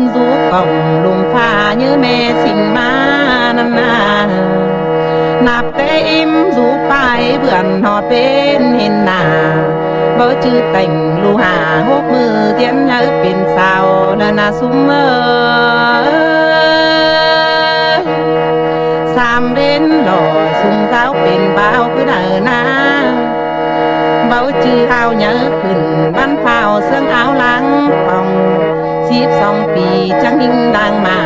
นสู่กล่อมลุมฟ้าเยื้อแม่สิ่งมานั่นนานับแต่อิ่มสู่ไปเบื่อนหอดเป็นเห็นหน้าบ่จื้อแต่งลูหา6 มือเทียนเยอะเป็นสาวนานาซุม3 เด่นหล่อสุงสาวเป็นบ่าวคือเดินนาเบาจื้อเอาเยอะขึ้นบ้านเฝ้าเสื่องเอาหลังป่อง12 ปีจังยิ่งดังมา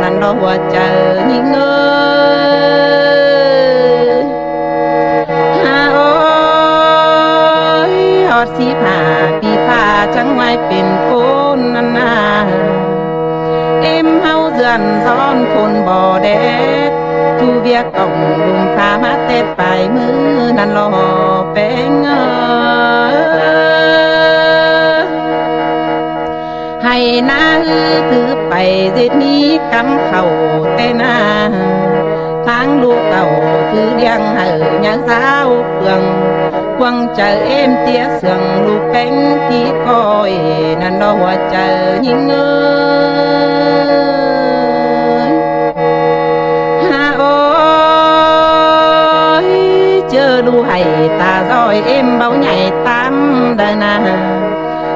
นั่นรอหัวเจอยิ่งโอ้ยฮอด15 ปีฟ้าจังไว้เป็นโกนนั่นนาเอ็มเฮาเดือนซ้อนฝนบ่แดดจูเวียกต้องลุมฟ้ามาเต็ดไปมือนั่นรอแป้งให้นาถือไปเด็ดนี้กำเข้าแต่นาทางลูกเต่าถือเลี้ยงให้ยังสาวเปลืองควงเจอเอ็มเตี้ยเสืองลูกแป้งที่ก้อยนั่นรอหัวเจอยิ่งโอ้ยเจอลูให้ตาซอยเอ็มเบาใหญ่ตามได้นา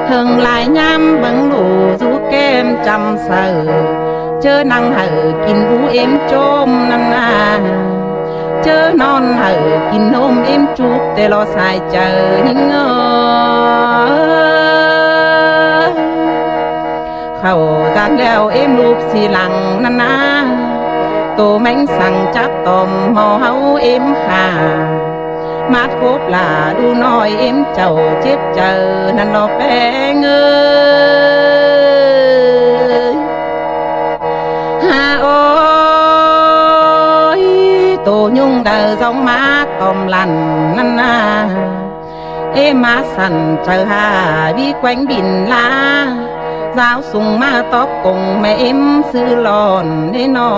เฮิงลายย้ำบังหลูสู่แก้มจำเสือเจอนั่งเหอกินอูเอ็มโจมนั่นนาเจอนอนเหอกินนมเอ็มจุบแต่รอสายเจอยิ่งเข้าจานแล้วเอ็มรูปสีหลังนั่นนาโตแมงสั่งจับตอมหมอเฮาเอ็มขามาดคบลาดูน้อยเอ็มเจ้าเจ็บเจอนั่นรอแป้งโอ้ยโตยุ่งเดอสองมาตอมลันนั่นนาเอ็มมาสั่นเจอหาวิแกว่งบินลาสาวส่งมาตอบกงแม่เอ็มซื้อหลอนได้นอ